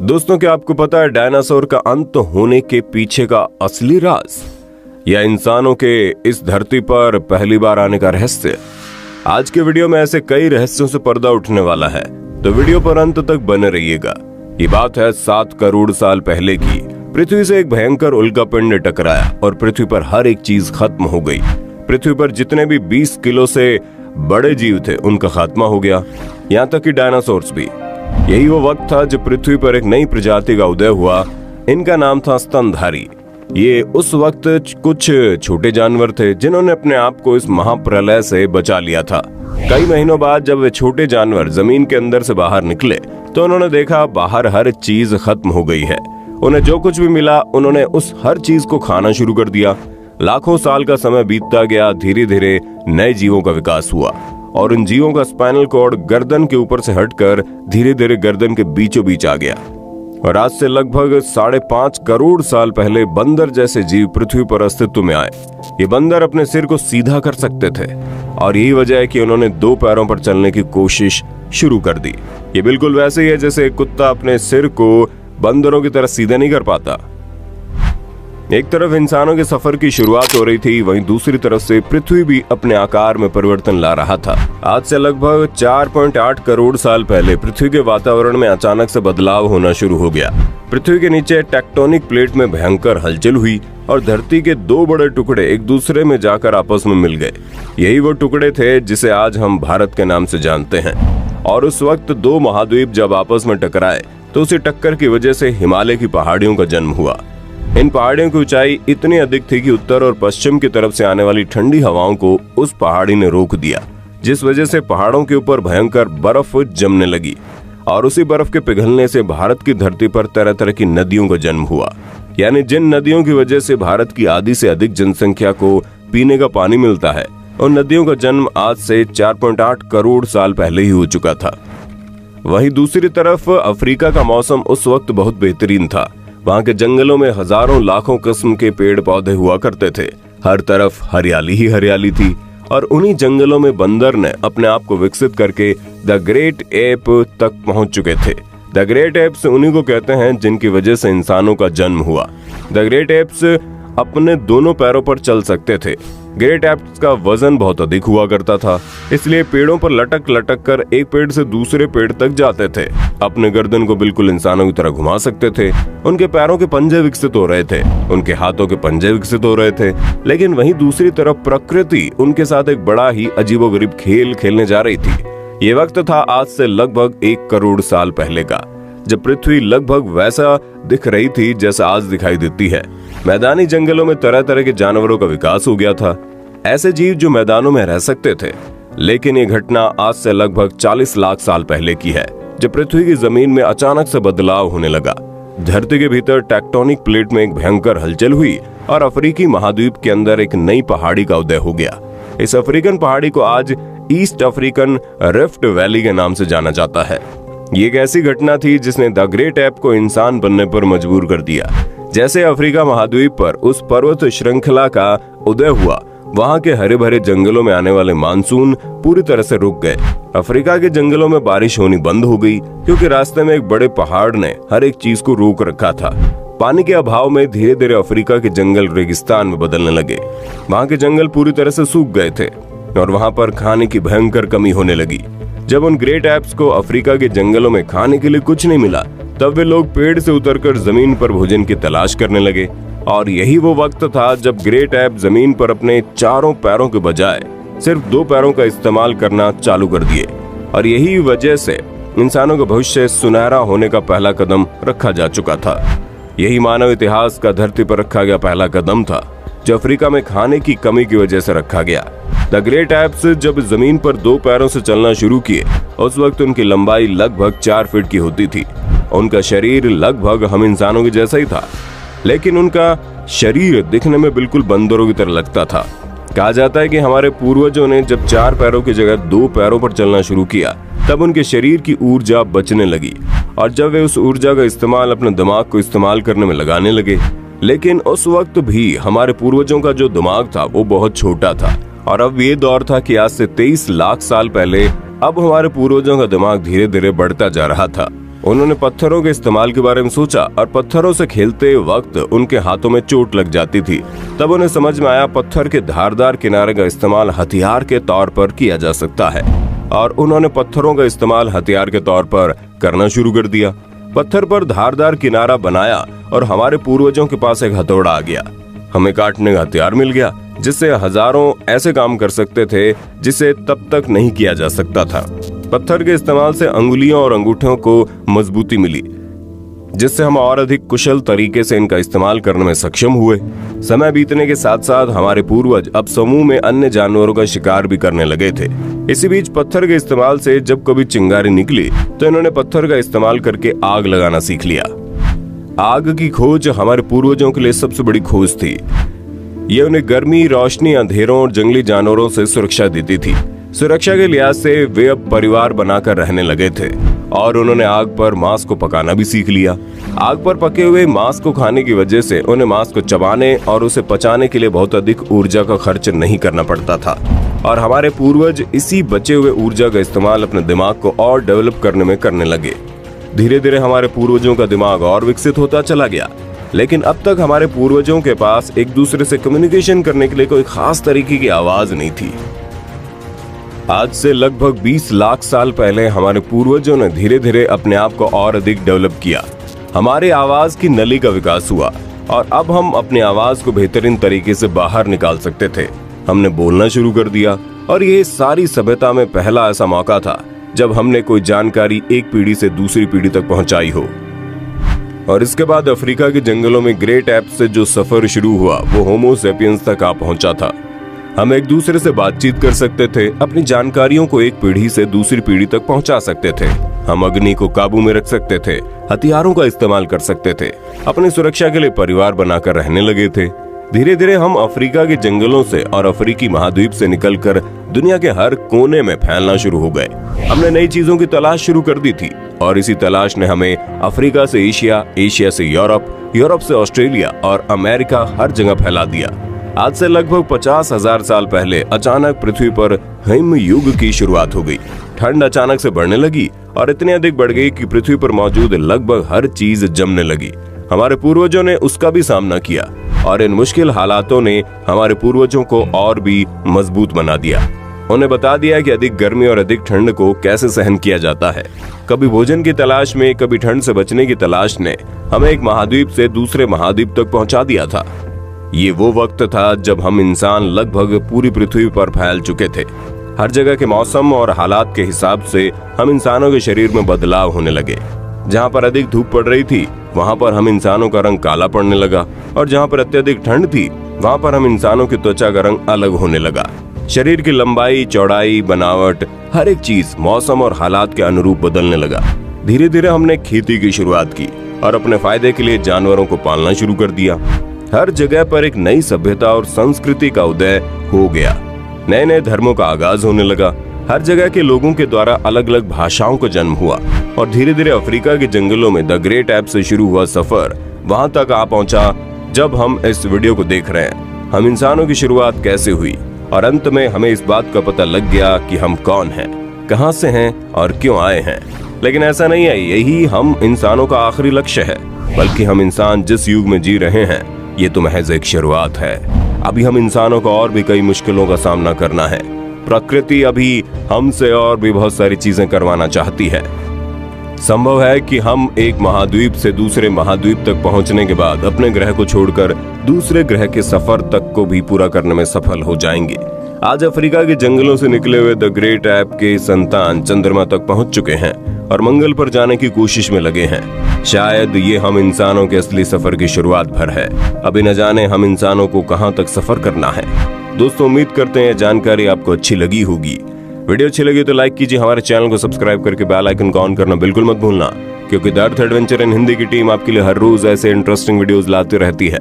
दोस्तों, क्या आपको पता है डायनासोर का अंत होने के पीछे का असली राज या इंसानों के इस धरती पर पहली बार आने का रहस्य? आज के वीडियो में ऐसे कई रहस्यों से पर्दा उठने वाला है, तो वीडियो पर अंत तक बने रहिएगा। ये बात है 7 करोड़ साल पहले की। पृथ्वी से एक भयंकर उल्कापिंड टकराया और पृथ्वी पर हर एक चीज खत्म हो गई। पृथ्वी पर जितने भी 20 किलो से बड़े जीव थे उनका खात्मा हो गया, यहाँ तक कि डायनासोर्स भी। यही वो वक्त था जब पृथ्वी पर एक नई प्रजाति का उदय हुआ। इनका नाम था स्तनधारी। ये उस वक्त कुछ छोटे जानवर थे जिन्होंने अपने आप को इस महाप्रलय से बचा लिया था। कई महीनों बाद जब वे छोटे जानवर जमीन के अंदर से बाहर निकले तो उन्होंने देखा बाहर हर चीज खत्म हो गई है। उन्हें जो कुछ भी मिला उन्होंने उस हर चीज को खाना शुरू कर दिया। लाखों साल का समय बीतता गया, धीरे धीरे नए जीवों का विकास हुआ और उन जीवों का स्पाइनल कॉर्ड गर्दन के ऊपर से हटकर धीरे धीरे गर्दन के बीचों बीच आ गया। और आज से लगभग 5.5 करोड़ साल पहले बंदर जैसे जीव पृथ्वी पर अस्तित्व में आए। ये बंदर अपने सिर को सीधा कर सकते थे और यही वजह है कि उन्होंने 2 पैरों पर चलने की कोशिश शुरू कर दी। ये बिल्कुल वैसे ही है जैसे एक कुत्ता अपने सिर को बंदरों की तरह सीधा नहीं कर पाता। एक तरफ इंसानों के सफर की शुरुआत हो रही थी, वहीं दूसरी तरफ से पृथ्वी भी अपने आकार में परिवर्तन ला रहा था। आज से लगभग 4.8 करोड़ साल पहले पृथ्वी के वातावरण में अचानक से बदलाव होना शुरू हो गया। पृथ्वी के नीचे टेक्टोनिक प्लेट में भयंकर हलचल हुई और धरती के 2 बड़े टुकड़े एक दूसरे में जाकर आपस में मिल गए। यही वो टुकड़े थे जिसे आज हम भारत के नाम से जानते हैं। और उस वक्त 2 महाद्वीप जब आपस में टकराए तो उसी टक्कर की वजह से हिमालय की पहाड़ियों का जन्म हुआ। इन पहाड़ियों की ऊंचाई इतनी अधिक थी कि उत्तर और पश्चिम की तरफ से आने वाली ठंडी हवाओं को उस पहाड़ी ने रोक दिया, जिस वजह से पहाड़ों के ऊपर भयंकर बर्फ जमने लगी। और उसी बर्फ के पिघलने से भारत की धरती पर तरह तरह की नदियों का जन्म हुआ। यानी जिन नदियों की वजह से भारत की आधी से अधिक जनसंख्या को पीने का पानी मिलता है, उन नदियों का जन्म आज से 4.8 करोड़ साल पहले ही हो चुका था। वहीं दूसरी तरफ अफ्रीका का मौसम उस वक्त बहुत बेहतरीन था। वहाँ के जंगलों में हजारों लाखों किस्म के पेड़ पौधे हुआ करते थे। हर तरफ हरियाली ही हरियाली थी और उन्हीं जंगलों में बंदर ने अपने आप को विकसित करके द ग्रेट एप तक पहुंच चुके थे। द ग्रेट एप्स उन्हीं को कहते हैं जिनकी वजह से इंसानों का जन्म हुआ। द ग्रेट एप्स अपने दोनों पैरों पर चल सकते थे। ग्रेट एप्स का वजन बहुत अधिक हुआ करता था, इसलिए पेड़ों पर लटक लटक कर एक पेड़ से दूसरे पेड़ तक जाते थे। अपने गर्दन को बिल्कुल इंसानों की तरह घुमा सकते थे। उनके पैरों के पंजे विकसित हो रहे थे, उनके हाथों के पंजे विकसित हो रहे थे। लेकिन वहीं दूसरी तरफ प्रकृति उनके साथ एक बड़ा ही अजीबोगरीब खेल खेलने जा रही थी। ये वक्त था आज से लगभग 1 करोड़ साल पहले का, जब पृथ्वी लगभग वैसा दिख रही थी जैसा आज दिखाई देती है। मैदानी जंगलों में तरह तरह के जानवरों का विकास हो गया था, ऐसे जीव जो मैदानों में रह सकते थे। लेकिन ये घटना आज से लगभग 40 लाख साल पहले की है, जब पृथ्वी की जमीन में अचानक से बदलाव होने लगा। धरती के भीतर टेक्टोनिक प्लेट में एक भयंकर हलचल हुई और अफ्रीकी महाद्वीप के अंदर एक नई पहाड़ी का उदय हो गया। इस अफ्रीकन पहाड़ी को आज ईस्ट अफ्रीकन रिफ्ट वैली के नाम से जाना जाता है। ये एक ऐसी घटना थी जिसने द ग्रेट एप को इंसान बनने पर मजबूर कर दिया। जैसे अफ्रीका महाद्वीप पर उस पर्वत श्रृंखला का उदय हुआ, वहाँ के हरे भरे जंगलों में आने वाले मानसून पूरी तरह से रुक गए। अफ्रीका के जंगलों में बारिश होनी बंद हो गई क्योंकि रास्ते में एक बड़े पहाड़ ने हर एक चीज को रोक रखा था। पानी के अभाव में धीरे धीरे अफ्रीका के जंगल रेगिस्तान में बदलने लगे। वहाँ के जंगल पूरी तरह से सूख गए थे और वहाँ पर खाने की भयंकर कमी होने लगी। जब उन ग्रेट एप्स को अफ्रीका के जंगलों में खाने के लिए कुछ नहीं मिला, तब वे लोग पेड़ से उतरकर जमीन पर भोजन की तलाश करने लगे। और यही वो वक्त था जब ग्रेट एप जमीन पर अपने 4 पैरों के बजाय सिर्फ 2 पैरों का इस्तेमाल करना चालू कर दिए। और यही वजह से इंसानों का भविष्य सुनहरा होने का पहला कदम रखा जा चुका था। यही मानव इतिहास का धरती पर रखा गया पहला कदम था, जो अफ्रीका में खाने की कमी की वजह से रखा गया। द ग्रेट एप्स जब जमीन पर 2 पैरों से चलना शुरू किए, उस वक्त उनकी लंबाई लगभग 4 फीट की होती थी। उनका शरीर लगभग हम इंसानों के जैसा ही था, लेकिन उनका शरीर दिखने में बिल्कुल बंदरों की तरह लगता था। कहा जाता है कि हमारे पूर्वजों ने जब 4 पैरों की जगह 2 पैरों पर चलना शुरू किया, तब उनके शरीर की ऊर्जा बचने लगी और जब वे उस ऊर्जा का इस्तेमाल अपने दिमाग को इस्तेमाल करने में लगाने लगे। लेकिन उस वक्त भी हमारे पूर्वजों का जो दिमाग था वो बहुत छोटा था। और अब ये दौर था कि आज से 23 लाख साल पहले अब हमारे पूर्वजों का दिमाग धीरे धीरे बढ़ता जा रहा था। उन्होंने पत्थरों के इस्तेमाल के बारे में सोचा और पत्थरों से खेलते वक्त उनके हाथों में चोट लग जाती थी। तब उन्हें समझ में आया पत्थर के धारदार किनारे का इस्तेमाल हथियार के तौर पर किया जा सकता है और उन्होंने पत्थरों का इस्तेमाल हथियार के तौर पर करना शुरू कर दिया। पत्थर पर धारदार किनारा बनाया और हमारे पूर्वजों के पास एक हथौड़ा आ गया। हमें काटने का हथियार मिल गया जिससे हजारों ऐसे काम कर सकते थे जिसे तब तक नहीं किया जा सकता था। पत्थर के इस्तेमाल से अंगुलियों और अंगूठों को मजबूती मिली जिससे हम और अधिक कुशल तरीके से इनका इस्तेमाल करने में सक्षम हुए। समय बीतने के साथ साथ हमारे पूर्वज अब समूह में अन्य जानवरों का शिकार भी करने लगे थे। इसी बीच पत्थर के इस्तेमाल से जब कभी चिंगारी निकली तो इन्होंने पत्थर का इस्तेमाल करके आग लगाना सीख लिया। आग की खोज हमारे पूर्वजों के लिए सबसे बड़ी खोज थी। ये उन्हें गर्मी, रोशनी, अंधेरों और जंगली जानवरों से सुरक्षा देती थी। सुरक्षा के लिहाज से वे अब परिवार बनाकर रहने लगे थे और उन्होंने आग पर मांस को पकाना भी सीख लिया। आग पर पके हुए मांस को खाने की वजह से उन्हें मांस को चबाने और उसे पचाने के लिए बहुत अधिक ऊर्जा का खर्च नहीं करना पड़ता था और हमारे पूर्वज इसी बचे हुए ऊर्जा का इस्तेमाल अपने दिमाग को और डेवलप करने में करने लगे। धीरे धीरे हमारे पूर्वजों का दिमाग और विकसित होता चला गया, लेकिन अब तक हमारे पूर्वजों के पास एक दूसरे से कम्युनिकेशन करने के लिए कोई खास तरीके की आवाज नहीं थी। आज से लगभग 20 लाख साल पहले हमारे पूर्वजों ने धीरे धीरे अपने आप को और अधिक डेवलप किया। हमारे आवाज की नली का विकास हुआ और अब हम अपनी आवाज को बेहतरीन तरीके से बाहर निकाल सकते थे। हमने बोलना शुरू कर दिया और ये सारी सभ्यता में पहला ऐसा मौका था जब हमने कोई जानकारी एक पीढ़ी से दूसरी पीढ़ी तक पहुंचाई हो। और इसके बाद अफ्रीका के जंगलों में ग्रेट एप्स से जो सफर शुरू हुआ वो होमो सेपियंस तक आ पहुंचा था। हम एक दूसरे से बातचीत कर सकते थे, अपनी जानकारियों को एक पीढ़ी से दूसरी पीढ़ी तक पहुंचा सकते थे। हम अग्नि को काबू में रख सकते थे, हथियारों का इस्तेमाल कर सकते थे, अपनी सुरक्षा के लिए परिवार बनाकर रहने लगे थे। धीरे धीरे हम अफ्रीका के जंगलों से और अफ्रीकी महाद्वीप से निकलकर दुनिया के हर कोने में फैलना शुरू हो गए। हमने नई चीजों की तलाश शुरू कर दी थी और इसी तलाश ने हमें अफ्रीका से एशिया, एशिया से यूरोप, यूरोप से ऑस्ट्रेलिया और अमेरिका हर जगह फैला दिया। आज से लगभग 50,000 साल पहले अचानक पृथ्वी पर हिम युग की शुरुआत हो गई। ठंड अचानक से बढ़ने लगी और इतनी अधिक बढ़ गई कि पृथ्वी पर मौजूद लगभग हर चीज जमने लगी। हमारे पूर्वजों ने उसका भी सामना किया और इन मुश्किल हालातों ने हमारे पूर्वजों को और भी मजबूत बना दिया। उन्हें बता दिया कि अधिक गर्मी और अधिक ठंड को कैसे सहन किया जाता है। कभी भोजन की तलाश में, कभी ठंड से बचने की तलाश ने हमें एक महाद्वीप से दूसरे महाद्वीप तक पहुंचा दिया था। ये वो वक्त था जब हम इंसान लगभग पूरी पृथ्वी पर फैल चुके थे। हर जगह के मौसम और हालात के हिसाब से हम इंसानों के शरीर में बदलाव होने लगे। जहाँ पर अधिक धूप पड़ रही थी वहाँ पर हम इंसानों का रंग काला पड़ने लगा और जहाँ पर अत्यधिक ठंड थी वहाँ पर हम इंसानों की त्वचा का रंग अलग होने लगा। शरीर की लंबाई, चौड़ाई, बनावट, हर एक चीज मौसम और हालात के अनुरूप बदलने लगा। धीरे धीरे हमने खेती की शुरुआत की और अपने फायदे के लिए जानवरों को पालना शुरू कर दिया। हर जगह पर एक नई सभ्यता और संस्कृति का उदय हो गया। नए नए धर्मों का आगाज होने लगा। हर जगह के लोगों के द्वारा अलग अलग भाषाओं का जन्म हुआ और धीरे धीरे अफ्रीका के जंगलों में द ग्रेट एप से शुरू हुआ सफर वहां तक आ पहुंचा जब हम इस वीडियो को देख रहे हैं। हम इंसानों की शुरुआत कैसे हुई और अंत में हमें इस बात का पता लग गया कि हम कौन हैं, कहां से हैं और क्यों आए हैं। लेकिन ऐसा नहीं है यही हम इंसानों का आखिरी लक्ष्य है, बल्कि हम इंसान जिस युग में जी रहे हैं ये तो महज एक शुरुआत है। अभी हम इंसानों को और भी कई मुश्किलों का सामना करना है। प्रकृति अभी हमसे और भी बहुत सारी चीजें करवाना चाहती है। संभव है कि हम एक महाद्वीप से दूसरे महाद्वीप तक पहुंचने के बाद अपने ग्रह को छोड़कर दूसरे ग्रह के सफर तक को भी पूरा करने में सफल हो जाएंगे। आज अफ्रीका के जंगलों से निकले हुए द ग्रेट एप के संतान चंद्रमा तक पहुंच चुके हैं और मंगल पर जाने की कोशिश में लगे हैं। शायद ये हम इंसानों के असली सफर की शुरुआत भर है। अभी न जाने हम इंसानों को कहां तक सफर करना है। दोस्तों, उम्मीद करते हैं जानकारी आपको अच्छी लगी होगी। वीडियो अच्छी लगी तो लाइक कीजिए, हमारे चैनल को सब्सक्राइब करके बेल आइकन को ऑन करना बिल्कुल मत भूलना, क्योंकि the earth adventure in Hindi की टीम आपके लिए हर रोज ऐसे इंटरेस्टिंग वीडियोस लाती रहती है।